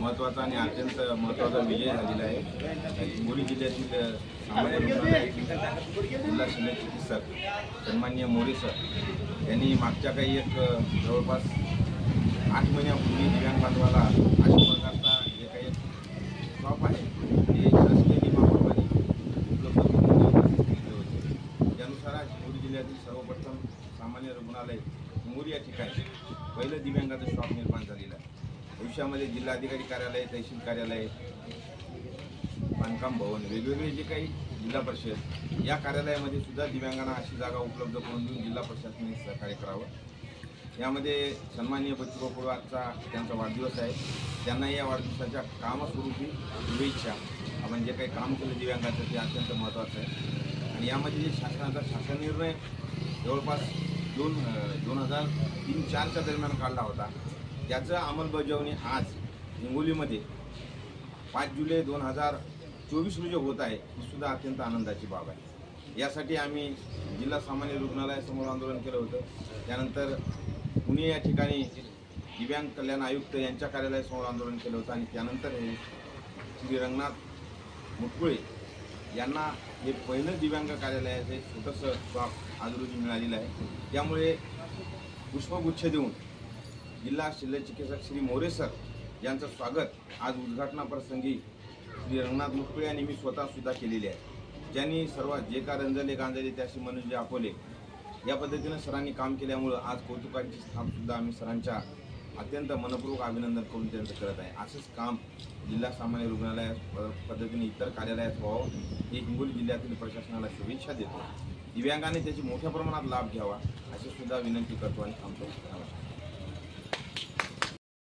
महत्त्वाचा आणि अत्यंत महत्त्वाचा विजय झालेला आहे। हिंगोली जिल्ह्यातील सामान्य रुग्णालय जिल्हा शल्य चिकित्सक सन्माननीय मोरे सर यांनी मागच्या काही एक जवळपास 8 महिन्यापूर्वी दिव्यांग बांधवाला अशा प्रकारचा जे काही शॉप आहे ते शासकीय नियमाप्रमाणे उपलब्ध करून दिले होते। त्यानुसार हिंगोली जिल्ह्यातील सर्वप्रथम सामान्य रुग्णालय हिंगोली या ठिकाणी पहिलं दिव्यांगाचं शॉप निर्माण झालेलं आहे। भविष्यामध्ये जिल्हाधिकारी कार्यालय, तहसील कार्यालय, बांधकाम भवन, वेगवेगळे जे काही जिल्हा परिषद या कार्यालयामध्ये सुद्धा दिव्यांगांना अशी जागा उपलब्ध करून देऊन जिल्हा प्रशासनाने सहकार्य करावं। यामध्ये सन्माननीय बच्चूभाऊ कडू आजचा त्यांचा वाढदिवस आहे, त्यांना या वाढदिवसाच्या कामस्वरूपी शुभेच्छा। आपण जे काही काम केलं दिव्यांगाचं ते अत्यंत महत्त्वाचं आहे आणि यामध्ये जे शासनाचा शासन निर्णय जवळपास 2003-04च्या दरम्यान काढला होता त्याचं अंमलबजावणी आज हिंगोलीमध्ये 5 जुलै 2024 रोजी होत आहे, ही सुद्धा अत्यंत आनंदाची बाब आहे। यासाठी आम्ही जिल्हा सामान्य रुग्णालयासमोर आंदोलन केलं होतं, त्यानंतर पुणे या ठिकाणी दिव्यांग कल्याण आयुक्त यांच्या कार्यालयासमोर आंदोलन केलं होतं आणि त्यानंतर हे श्री रंगनाथ मुटकुळे यांना हे पहिलं दिव्यांग कार्यालयाचं एक छोटंसं शॉप आज रोजी मिळालेलं आहे। त्यामुळे पुष्पगुच्छ देऊन जिल्हा शल्य चिकित्सक श्री मोरे सर यांचं स्वागत आज उद्घाटनाप्रसंगी श्री रंगनाथ मुटकुळे यांनी मी स्वतःसुद्धा केलेले आहे। ज्यांनी सर्व जे का रंजले गांजले त्याशी मनोजे आपोले या पद्धतीनं सरांनी काम केल्यामुळं आज कौतुकाची स्थापसुद्धा आम्ही सरांच्या अत्यंत मनपूर्वक अभिनंदन करून त्यांचं करत आहे। असंच काम जिल्हा सामान्य रुग्णालयात पद्धतीने इतर कार्यालयात व्हावं ही हिंगोली जिल्ह्यातील प्रशासनाला शुभेच्छा देतो। दिव्यांगाने त्याची मोठ्या प्रमाणात लाभ घ्यावा अशी सुद्धा विनंती करतो आणि थांबतो।